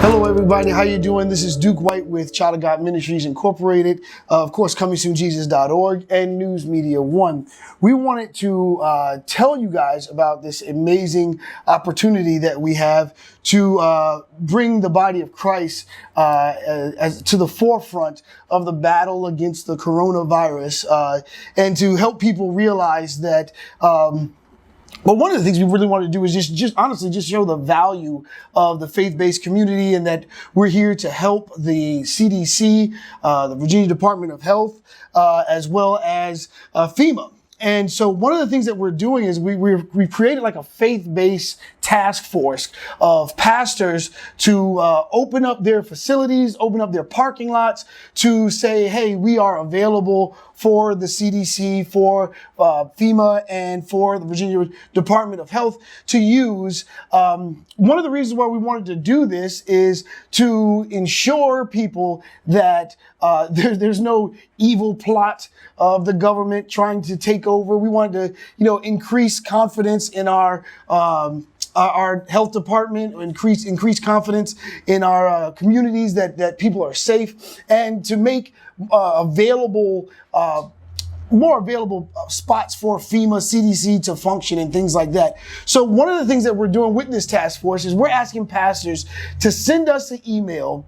Hello, everybody. How you doing? This is Duke White with Child of God Ministries Incorporated. Of course, ComingSoonJesus.org and News Media One. We wanted to tell you guys about this amazing opportunity that we have to bring the body of Christ as to the forefront of the battle against the coronavirus, and to help people realize that. But one of the things we really want to do is just honestly show the value of the faith-based community, and that we're here to help the CDC, the Virginia Department of Health, as well as FEMA. And so one of the things that we're doing is we created like a faith-based task force of pastors to open up their facilities, open up their parking lots to say, hey, we are available for the CDC, for FEMA, and for the Virginia Department of Health to use. One of the reasons why we wanted to do this is to ensure people that there's no evil plot of the government trying to take over. We wanted to, increase confidence in our health department, increase confidence in our communities that people are safe, and to make more available spots for FEMA, CDC to function and things like that. So one of the things that we're doing with this task force is we're asking pastors to send us an email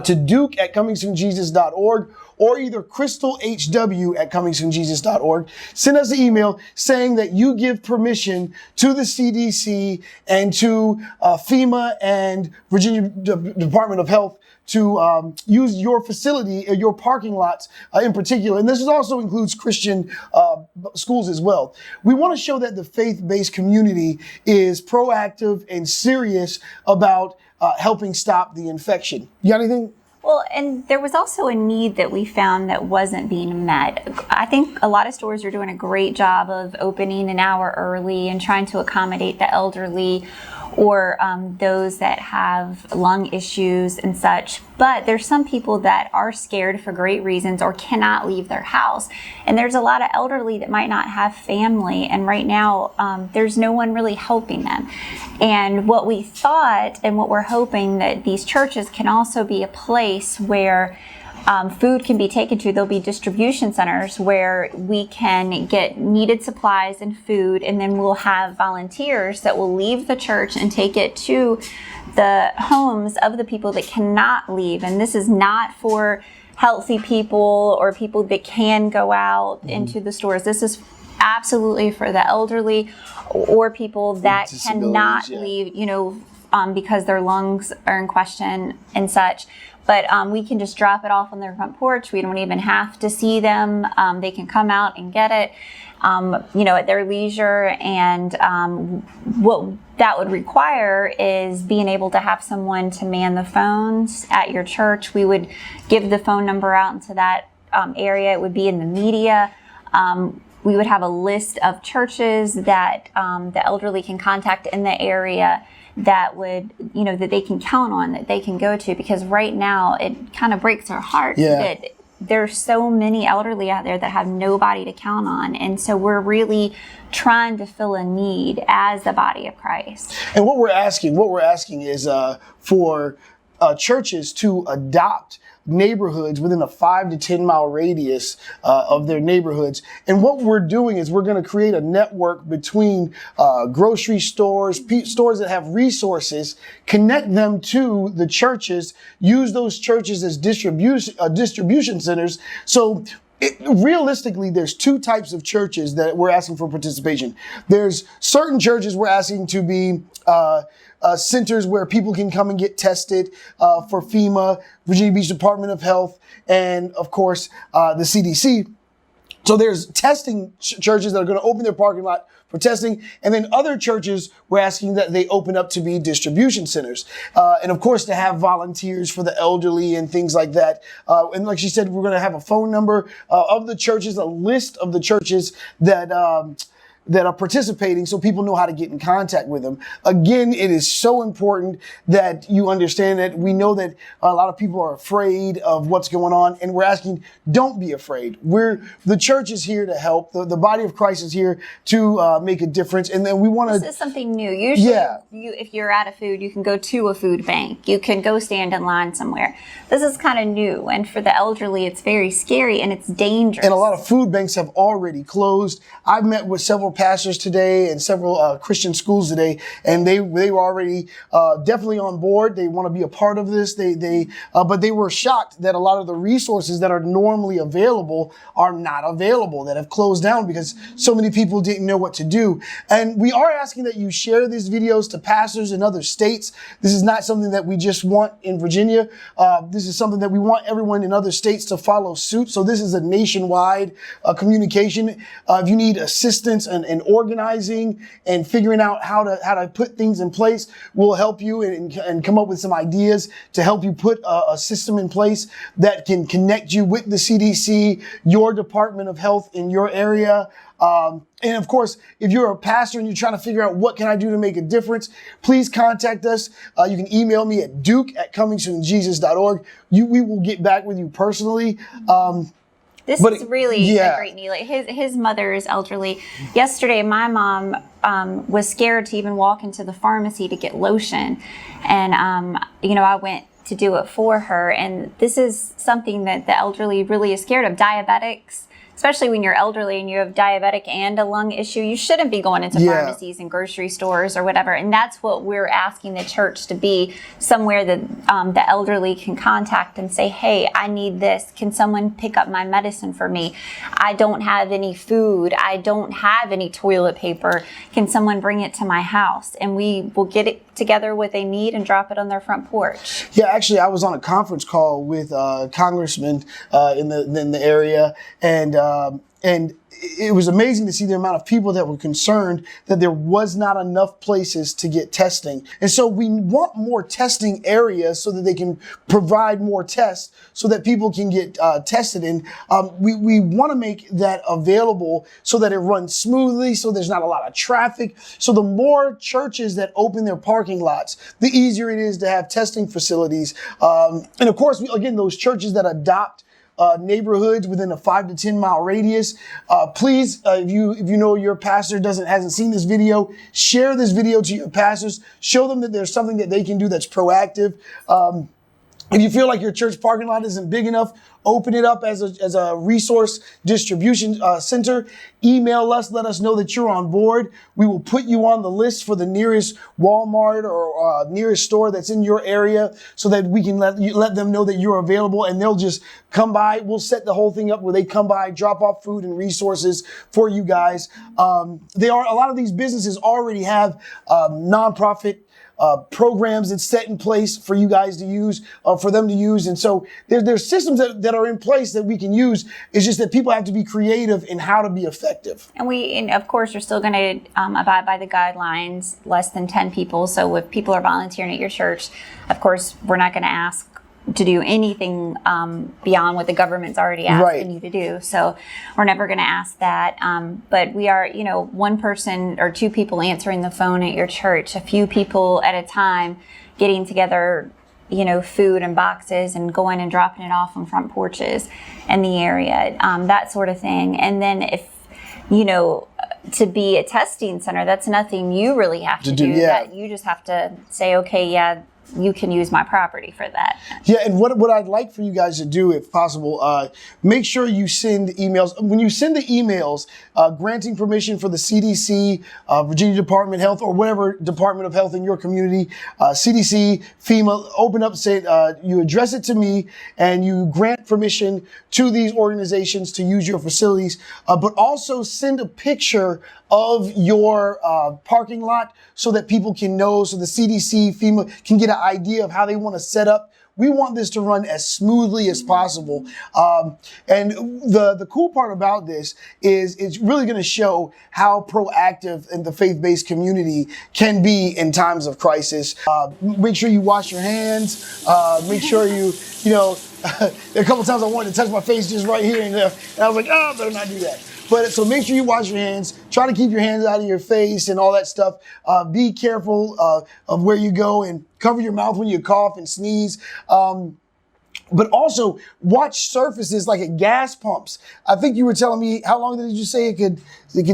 to Duke at ComingSoonJesus.org or either CrystalHW@ComingSoonJesus.org. Send us an email saying that you give permission to the CDC and to FEMA and Virginia Department of Health to use your facility, your parking lots in particular. And this also includes Christian schools as well. We want to show that the faith-based community is proactive and serious about helping stop the infection. You got anything? Well, and there was also a need that we found that wasn't being met. I think a lot of stores are doing a great job of opening an hour early and trying to accommodate the elderly or those that have lung issues and such. But there's some people that are scared for great reasons or cannot leave their house. And there's a lot of elderly that might not have family. And right now, there's no one really helping them. And what we thought and what we're hoping that these churches can also be a place where food can be taken to. There'll be distribution centers where we can get needed supplies and food, and then we'll have volunteers that will leave the church and take it to the homes of the people that cannot leave. And this is not for healthy people or people that can go out into the stores. This is absolutely for the elderly or people that cannot leave, because their lungs are in question and such. But we can just drop it off on their front porch. We don't even have to see them. They can come out and get it, at their leisure. And what that would require is being able to have someone to man the phones at your church. We would give the phone number out into that area. It would be in the media. We would have a list of churches that the elderly can contact in the area that would, that they can count on, that they can go to, because right now it kind of breaks our heart that there's so many elderly out there that have nobody to count on. And so we're really trying to fill a need as the body of Christ. And what we're asking is for churches to adopt neighborhoods within a 5 to 10 mile radius of their neighborhoods. And what we're doing is we're going to create a network between grocery stores, stores that have resources, connect them to the churches, use those churches as distribution centers. So realistically, there's two types of churches that we're asking for participation. There's certain churches we're asking to be centers where people can come and get tested for FEMA, Virginia Beach Department of Health, and of course the CDC. So there's testing churches that are going to open their parking lot for testing, and then other churches we're asking that they open up to be distribution centers, and of course to have volunteers for the elderly and things like that. And like she said, we're going to have a phone number of the churches, a list of the churches that that are participating so people know how to get in contact with them. Again, it is so important that you understand that we know that a lot of people are afraid of what's going on, and we're asking, don't be afraid. The church is here to help. The body of Christ is here to make a difference. And then we want to... This is something new. Usually, if you're out of food, you can go to a food bank. You can go stand in line somewhere. This is kind of new. And for the elderly, it's very scary and it's dangerous. And a lot of food banks have already closed. I've met with several pastors today and several Christian schools today, and they were already definitely on board. They want to be a part of this. But they were shocked that a lot of the resources that are normally available are not available, that have closed down because so many people didn't know what to do. And we are asking that you share these videos to pastors in other states. This is not something that we just want in Virginia. This is something that we want everyone in other states to follow suit. So this is a nationwide communication. If you need assistance in organizing and figuring out how to put things in place, we'll help you and come up with some ideas to help you put a system in place that can connect you with the CDC, your Department of Health in your area. And of course, if you're a pastor and you're trying to figure out what can I do to make a difference, please contact us. You can email me at duke@comingsoonjesus.org. We will get back with you personally. This is really a great need. Like his mother is elderly. Yesterday, my mom was scared to even walk into the pharmacy to get lotion. And, I went to do it for her. And this is something that the elderly really is scared of. Diabetics, especially when you're elderly and you have diabetic and a lung issue, you shouldn't be going into pharmacies and grocery stores or whatever. And that's what we're asking the church to be, somewhere that the elderly can contact and say, hey, I need this. Can someone pick up my medicine for me? I don't have any food. I don't have any toilet paper. Can someone bring it to my house? And we will get it together what they need and drop it on their front porch. Yeah, actually, I was on a conference call with congressmen in the area, and it was amazing to see the amount of people that were concerned that there was not enough places to get testing. And so we want more testing areas so that they can provide more tests so that people can get tested. And we want to make that available so that it runs smoothly, so there's not a lot of traffic. So the more churches that open their parking lots, the easier it is to have testing facilities. And of course, those churches that adopt neighborhoods within a 5 to 10 mile radius. Please, if you know your pastor hasn't seen this video, share this video to your pastors. Show them that there's something that they can do that's proactive. If you feel like your church parking lot isn't big enough, open it up as a resource distribution center. Email us, let us know that you're on board. We will put you on the list for the nearest Walmart or nearest store that's in your area so that we can let them know that you're available, and they'll just come by. We'll set the whole thing up where they come by, drop off food and resources for you guys. A lot of these businesses already have nonprofit programs that's set in place for you guys to use, for them to use. And so there's systems that are in place that we can use. It's just that people have to be creative in how to be effective. And of course, you're still going to abide by the guidelines, less than 10 people. So if people are volunteering at your church, of course, we're not going to ask to do anything beyond what the government's already asking you to do. So we're never going to ask that. But we are, one person or two people answering the phone at your church, a few people at a time getting together, food and boxes and going and dropping it off on front porches in the area, that sort of thing. And then if, to be a testing center, that's nothing you really have to do. That you just have to say, okay, you can use my property for that. Yeah, and what I'd like for you guys to do, if possible, make sure you send emails. When you send the emails granting permission for the CDC, Virginia Department of Health, or whatever Department of Health in your community, CDC, FEMA, open up, say, you address it to me, and you grant permission to these organizations to use your facilities, but also send a picture of your parking lot so that people can know, so the CDC, FEMA can get an idea of how they want to set up. We want this to run as smoothly as possible. And the cool part about this is it's really going to show how proactive in the faith-based community can be in times of crisis. Make sure you wash your hands. Make sure you a couple times I wanted to touch my face just right here and there, and I was like, oh, I better not do that. But so make sure you wash your hands. Try to keep your hands out of your face and all that stuff. Be careful of where you go, and cover your mouth when you cough and sneeze. But also watch surfaces like at gas pumps. I think you were telling me, how long did you say it could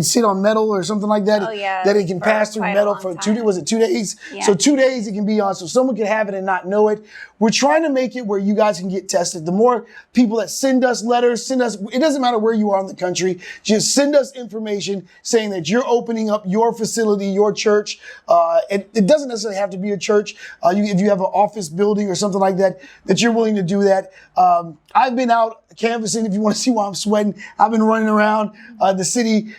sit on metal or something like that? Oh, yeah, That it can for pass through quite a metal long for time. was it 2 days? Yeah. So 2 days it can be on, so someone could have it and not know it. We're trying to make it where you guys can get tested. The more people that send us letters, it doesn't matter where you are in the country, just send us information saying that you're opening up your facility, your church. It doesn't necessarily have to be a church. If you have an office building or something like that, that you're willing to do that. I've been out canvassing, if you want to see why I'm sweating. I've been running around the city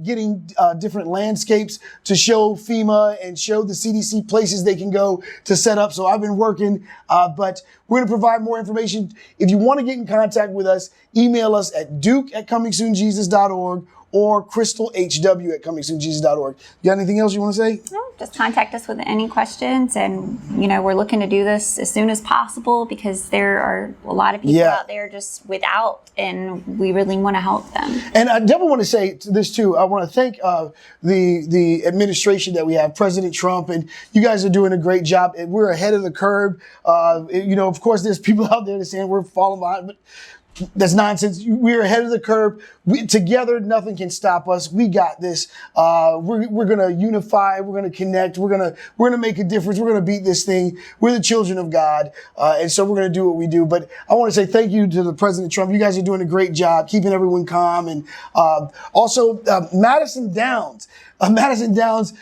getting different landscapes to show FEMA and show the CDC places they can go to set up. So I've been working, but we're going to provide more information. If you want to get in contact with us, email us at duke@comingsoonjesus.org or crystalhw@comingsoonjesus.org. You got anything else you want to say? No, just contact us with any questions, and we're looking to do this as soon as possible because there are a lot of people out there just without, and we really want to help them. And I definitely want to say this too. I want to thank the administration that we have, President Trump, and you guys are doing a great job. We're ahead of the curve. Of course, there's people out there that saying we're falling behind, but that's nonsense. We're ahead of the curve. Together, nothing can stop us. We got this. We're gonna unify. We're gonna connect. We're gonna make a difference. We're gonna beat this thing. We're the children of God, and so we're gonna do what we do. But I want to say thank you to the President Trump. You guys are doing a great job keeping everyone calm, and also Madison Downs. Madison Downs,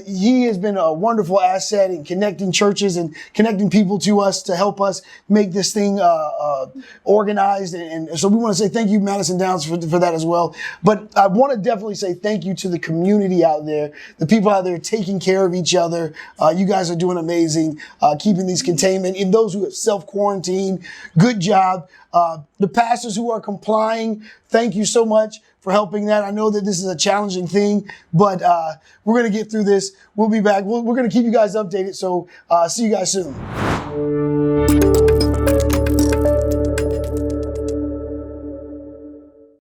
he has been a wonderful asset in connecting churches and connecting people to us to help us make this thing organized. And so we want to say thank you, Madison Downs, for that as well. But I want to definitely say thank you to the community out there, the people out there taking care of each other. You guys are doing amazing, keeping these containment. And those who have self-quarantined, good job. The pastors who are complying, thank you so much for helping that. I know that this is a challenging thing, but we're going to get through this. We'll be back. We're going to keep you guys updated. So see you guys soon.